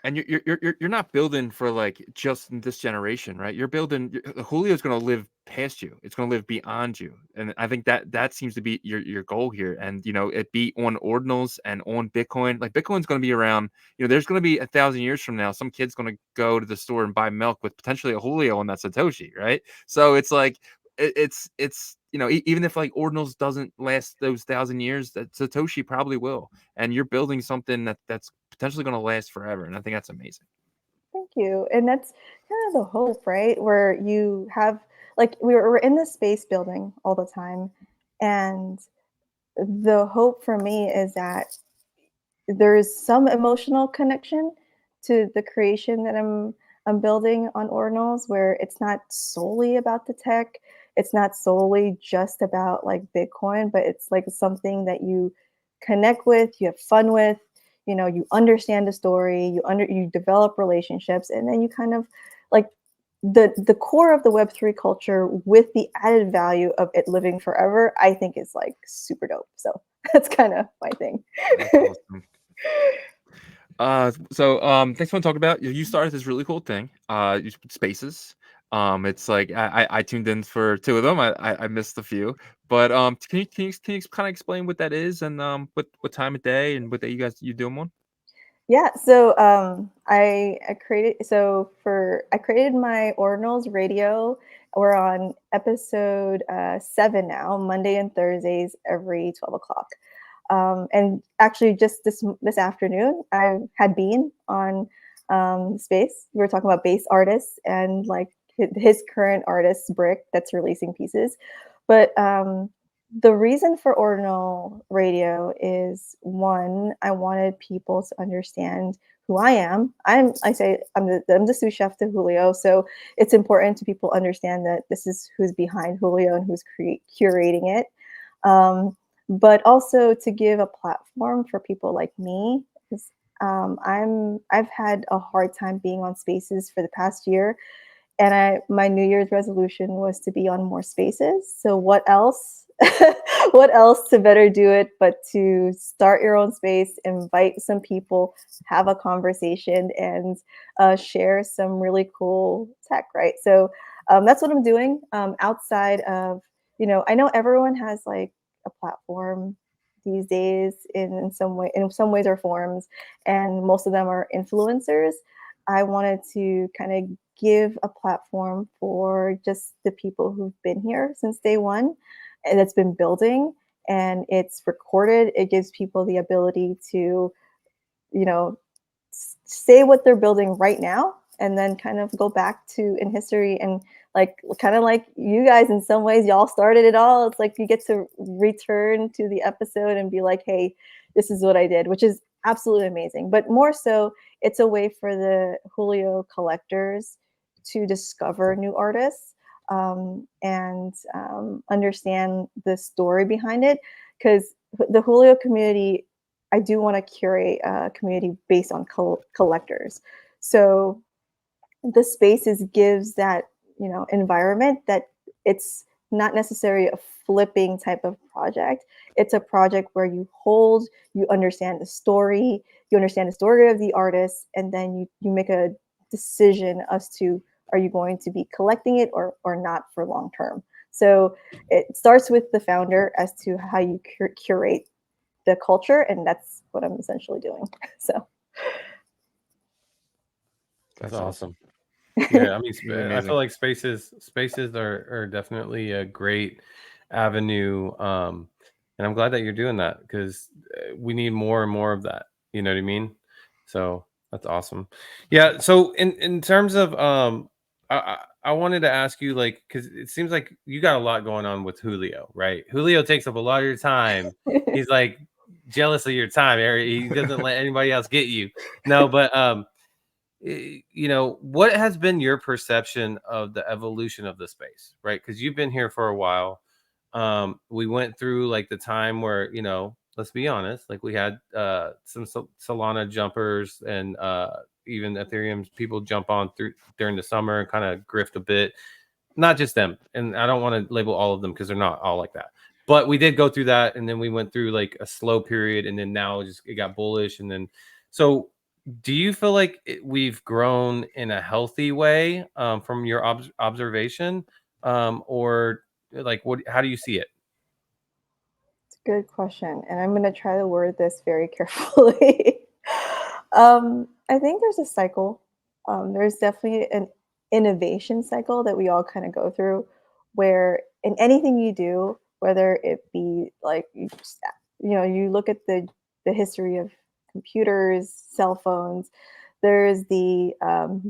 And you're not building for like just this generation, right? You're building. Julio's going to live past you. It's going to live beyond you, and I think that seems to be your goal here. And it be on ordinals and on Bitcoin. Like, Bitcoin's going to be around. There's going to be 1,000 years from now, some kid's going to go to the store and buy milk with potentially a Julio on that Satoshi, right? So it's like it's even if like ordinals doesn't last those 1,000 years, that Satoshi probably will, and you're building something that's potentially going to last forever, and I think that's amazing. Thank you. And that's kind of the hope, right? Where you have, like, we're in this space building all the time, and the hope for me is that there's some emotional connection to the creation that I'm building on Ordinals, where it's not solely about the tech, it's not solely just about like Bitcoin, but it's like something that you connect with, you have fun with, you understand the story, you develop relationships, and then you kind of like the core of the Web3 culture with the added value of it living forever, I think is like super dope. So that's kind of my thing. That's awesome. Thanks for talking about. You started this really cool thing. Spaces. It's like I tuned in for 2 of them. I missed a few, but can you kind of explain what that is, and what time of day and what day you do them on? Yeah, so I created my Ordinals radio. We're on episode 7 now, Monday and Thursdays every 12 o'clock. And actually, just this afternoon, I had been on Space. We were talking about base artists and like his current artist, Brick, that's releasing pieces. But the reason for Ordinal Radio is, one, I wanted people to understand who I am. I'm the sous chef to Julio, so it's important to people understand that this is who's behind Julio and who's curating it. But also to give a platform for people like me, because I've had a hard time being on Spaces for the past year, and my New Year's resolution was to be on more Spaces. So what else? What else to better do it but to start your own space, invite some people, have a conversation, and share some really cool tech, right? So that's what I'm doing. Outside of, I know everyone has like a platform these days in some ways or forms, and most of them are influencers. I wanted to kind of give a platform for just the people who've been here since day one, and it's been building, and it's recorded. It gives people the ability to, say what they're building right now, and then kind of go back to in history and like kind of like you guys in some ways, y'all started it all. It's like you get to return to the episode and be like, hey, this is what I did, which is absolutely amazing. But more so, it's a way for the Julio collectors to discover new artists, and understand the story behind it. Because the Julio community, I do want to curate a community based on collectors. So the spaces gives that, environment that it's not necessarily a flipping type of project. It's a project where you understand the story, you understand the story of the artist, and then you make a decision as to, are you going to be collecting it or not for long term. So it starts with the founder as to how you curate the culture, and that's what I'm essentially doing. So That's Gotcha. awesome. Yeah, I mean, Really I amazing. feel like spaces are definitely a great avenue, and I'm glad that you're doing that because we need more and more of that. You know what I mean? So that's awesome. Yeah. So in terms of I wanted to ask you, like, because it seems like you got a lot going on with Julio, right? Julio takes up a lot of your time. He's like jealous of your time. He doesn't let anybody else get you. No, but what has been your perception of the evolution of the space, right? Because you've been here for a while. We went through like the time where, let's be honest, like we had some Solana jumpers and even Ethereum people jump on through during the summer and kind of grift a bit. Not just them, and I don't want to label all of them because they're not all like that. But we did go through that, and then we went through like a slow period, and then now it got bullish, and then so do you feel like we've grown in a healthy way, from your observation, or like what? How do you see it? it's a good question, and I'm going to try to word this very carefully. I think there's a cycle. There's definitely an innovation cycle that we all kind of go through, where in anything you do, whether it be like you look at the history of computers, cell phones. There's the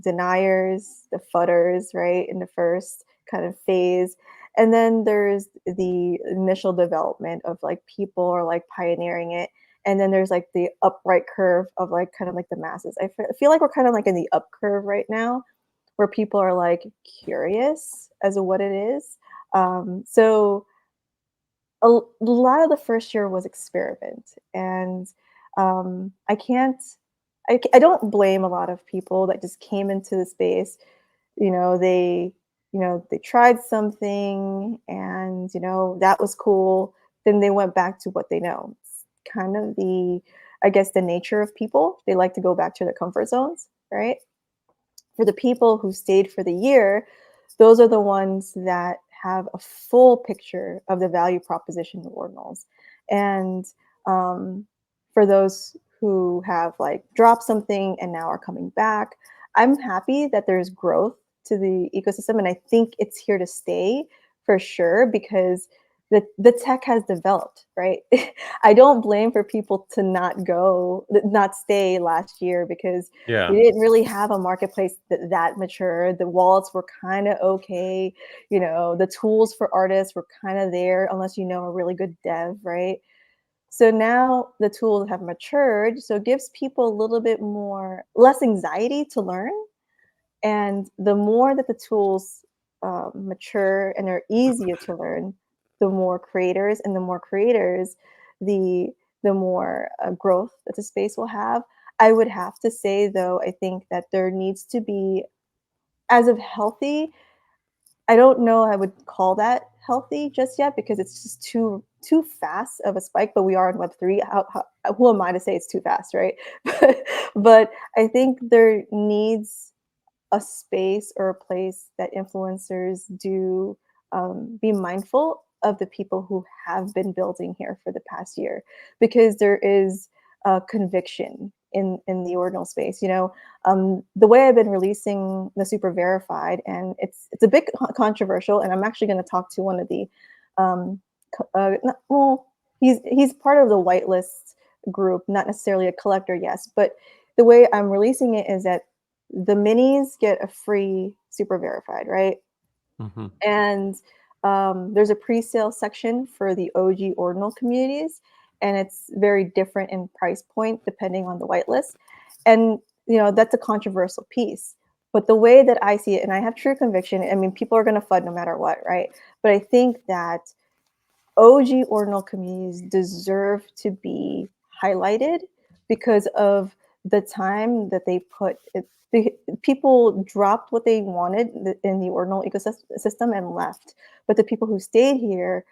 deniers, the fudders, right, in the first kind of phase, and then there's the initial development of like people are like pioneering it, and then there's like the upright curve of like kind of like the masses. I feel like we're kind of like in the up curve right now, where people are like curious as to what it is. So a lot of the first year was experiment, and I can't I don't blame a lot of people that just came into the space. They tried something, and that was cool. Then they went back to what they know. It's kind of I guess, the nature of people. They like to go back to their comfort zones, right? For the people who stayed for the year, those are the ones that have a full picture of the value proposition of ordinals. And for those who have like dropped something and now are coming back, I'm happy that there's growth to the ecosystem. And I think it's here to stay for sure, because the tech has developed, right? I don't blame for people to not stay last year, because Yeah. we didn't really have a marketplace that mature. The wallets were kind of okay. The tools for artists were kind of there, unless you know a really good dev, right? So now the tools have matured, so it gives people a little bit less anxiety to learn. And the more that the tools mature and are easier to learn, the more creators, and the more creators, the more growth that the space will have. I would have to say, though, I think that there needs to be, as of healthy, I don't know I would call that healthy just yet, because it's just too fast of a spike. But we are in Web3. Who am I to say it's too fast, right? But I think there needs a space or a place that influencers do be mindful of the people who have been building here for the past year, because there is a conviction in the ordinal space. The way I've been releasing the Super Verified, and it's a bit controversial, and I'm actually going to talk to one of the well, he's part of the whitelist group, not necessarily a collector, yes, but the way I'm releasing it is that the minis get a free Super Verified, right? Mhm. And there's a pre-sale section for the OG Ordinal communities, and it's very different in price point depending on the whitelist. And that's a controversial piece. But the way that I see it, and I have true conviction, I mean, people are going to FUD no matter what, right? But I think that OG Ordinal communities deserve to be highlighted because of the time that they put it. People dropped what they wanted in the Ordinal ecosystem and left. But the people who stayed here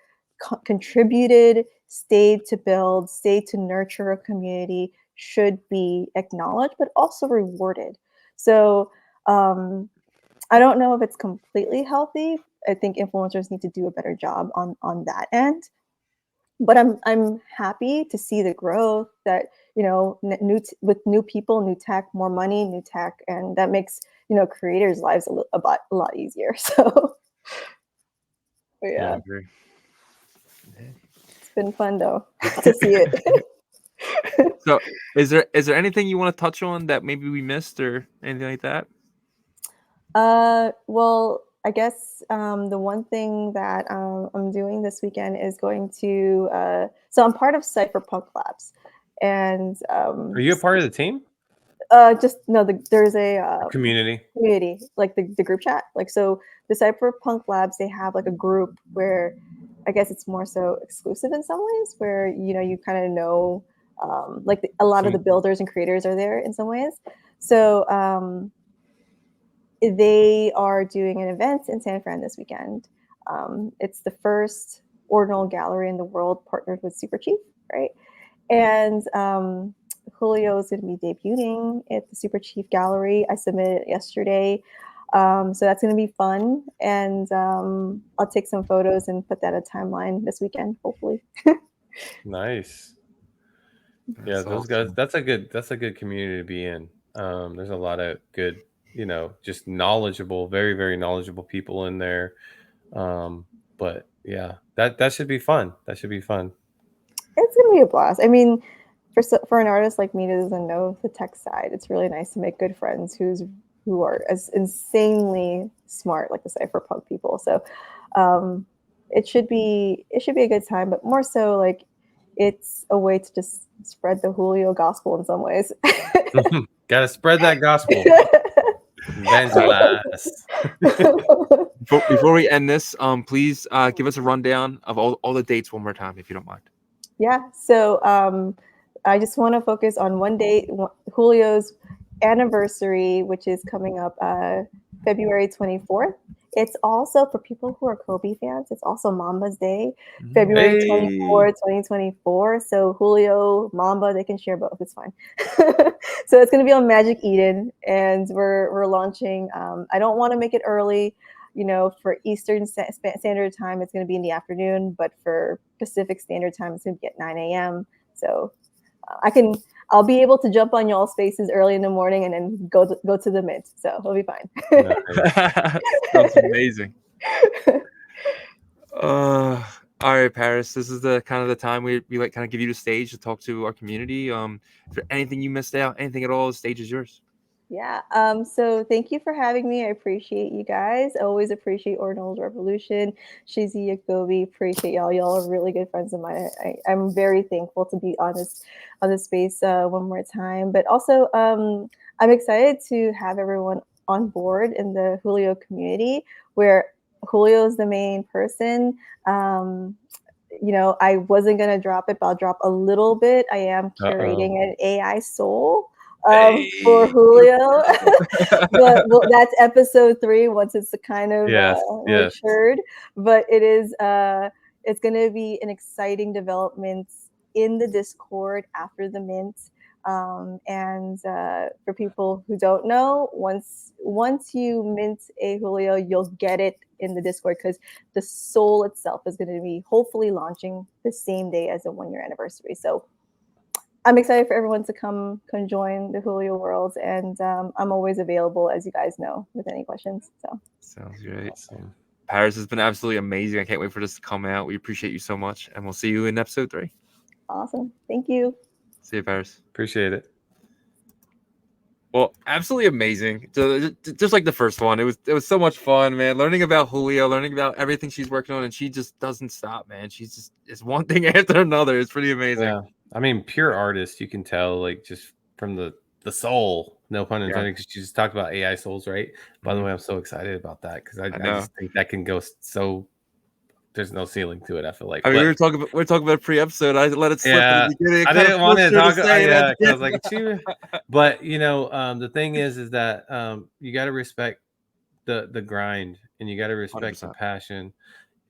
contributed, stayed to build, stayed to nurture a community, should be acknowledged, but also rewarded. So I don't know if it's completely healthy. I think influencers need to do a better job on that end, but I'm happy to see the growth that with new people, new tech, more money, new tech, and that makes creators' lives a lot easier. So but I yeah, agree. it's been fun though to see it. So, is there anything you want to touch on that maybe we missed or anything like that? Well, I guess the one thing that I'm doing this weekend is going to. So I'm part of Cypherpunk Labs, and Are you a part of the team? just no. There's a Community. community, like the group chat. Like, so the Cypherpunk Labs, they have like a group where I guess it's more so exclusive in some ways, where you kind of know, like a lot of the builders and creators are there in some ways. So they are doing an event in San Fran this weekend. It's the first ordinal gallery in the world partnered with Super Chief, right? And Julio is going to be debuting at the Super Chief Gallery. I submitted it yesterday. So that's going to be fun. And I'll take some photos and put that in a timeline this weekend, hopefully. Nice. Yeah, That's those awesome. guys. That's a good community to be in. There's a lot of good, just knowledgeable, very, very knowledgeable people in there. But yeah, that should be fun. That should be fun. It's going to be a blast. I mean, for an artist like me that doesn't know the tech side, it's really nice to make good friends who are as insanely smart like the cypherpunk people. So it should be a good time, but more so like it's a way to just spread the Julio gospel in some ways. Got to spread that gospel. Evangelize. Before we end this, please give us a rundown of all the dates one more time, if you don't mind. Yeah. So I just want to focus on one date, Julio's anniversary, which is coming up February 24th. It's also for people who are Kobe fans. It's also Mamba's Day, February 24th, 2024. So Julio, Mamba, they can share both. It's fine. So it's going to be on Magic Eden, and we're launching. I don't want to make it early. For Eastern Standard Time, it's going to be in the afternoon, but for Pacific Standard Time, it's going to be at 9 a.m. So I'll be able to jump on y'all spaces early in the morning and then go to the mint. So it'll be fine. That's amazing. All right, Paris. This is the kind of the time we like kind of give you the stage to talk to our community. If there anything you missed out, anything at all, the stage is yours. Yeah. So thank you for having me. I appreciate you guys. I always appreciate Ordinal Revolution, Shizzy, Yagobi. Appreciate y'all. Y'all are really good friends of mine. I'm very thankful to be on this space one more time. But also, I'm excited to have everyone on board in the Julio community, where Julio is the main person. I wasn't gonna drop it, but I'll drop a little bit. I am curating an AI soul for Julio. But that's episode 3 once it's kind of matured. But it is it's going to be an exciting development in the Discord after the mint. And for people who don't know, once you mint a Julio, you'll get it in the Discord because the soul itself is going to be hopefully launching the same day as the 1-year anniversary. So I'm excited for everyone to come join the Julio World, and I'm always available, as you guys know, with any questions. So sounds great. Awesome. Paris, has been absolutely amazing. I can't wait for this to come out. We appreciate you so much, and we'll see you in episode 3. Awesome. Thank you. See you, Paris. Appreciate it. Well, absolutely amazing. Just like the first one, it was so much fun, man. Learning about Julio, learning about everything she's working on, and she just doesn't stop, man. She's just it's one thing after another. It's pretty amazing. Yeah, I mean, pure artist. You can tell, like, just from the soul. No pun intended, because she just talked about AI souls, right? By the way, I'm so excited about that because I just think that can go so. There's no ceiling to it. I feel like. I mean, But, we were talking about pre-episode. I let it slip at the beginning. I didn't want to talk. I I was like, but you know, the thing is that you got to respect the grind, and you got to respect 100%. the passion,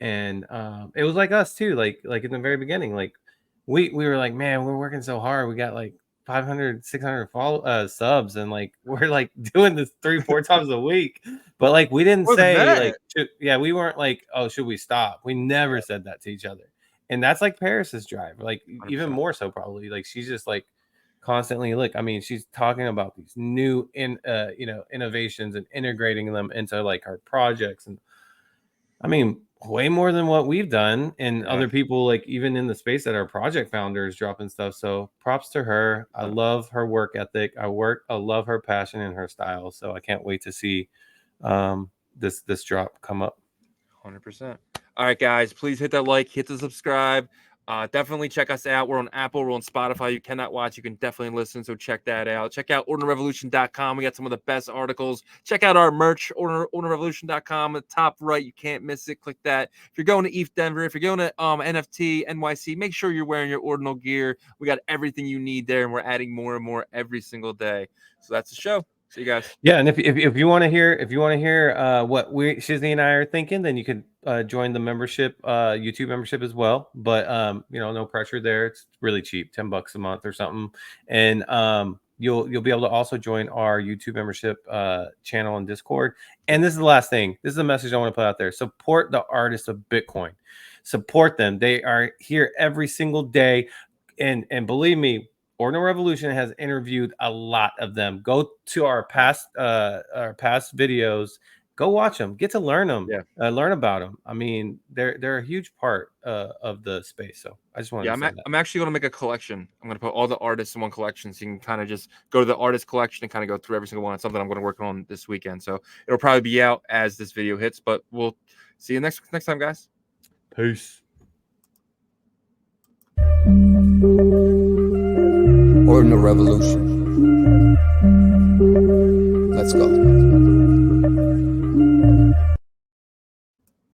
and it was like us too. Like in the very beginning, like we were like, man, we're working so hard. We got like 500, 600 subs, and like we're like doing this 3-4 times a week. But like we didn't say like, we weren't like, oh, should we stop? We never said that to each other. And that's like Paris's drive, like 100%. Even more so probably. Like she's just like constantly look. I mean, she's talking about these new innovations and integrating them into like our projects, and I mean, way more than what we've done, and other people like even in the space that our project founders dropping stuff. So props to her. I love her work ethic. I love her passion and her style. So I can't wait to see this drop come up. 100%. All right, guys, please hit that like, hit the subscribe. Definitely check us out. We're on Apple, we're on Spotify. You cannot watch, you can definitely listen. So check that out. Check out ordinalrevolution.com. We got some of the best articles. Check out our merch, ordinalrevolution.com. At the top right, you can't miss it. Click that. If you're going to ETH Denver, if you're going to NFT NYC, make sure you're wearing your Ordinal gear. We got everything you need there, and we're adding more and more every single day. So that's the show. See you guys. Yeah, and if you want to hear what Shizzy and I are thinking, then you could join the membership, YouTube membership as well. But no pressure there. It's really cheap, $10 a month or something. And you'll be able to also join our YouTube membership channel and Discord. And this is the last thing. This is a message I want to put out there. Support the artists of Bitcoin. Support them. They are here every single day, and believe me, Ordinal Revolution has interviewed a lot of them. Go to our past videos. Go watch them. Get to learn them. Learn about them. I mean, they're a huge part of the space. So I just want to say that. I'm actually going to make a collection. I'm going to put all the artists in one collection, so you can kind of just go to the artist collection and kind of go through every single one. It's something I'm going to work on this weekend. So it'll probably be out as this video hits. But we'll see you next time, guys. Peace. Ordinal Revolution.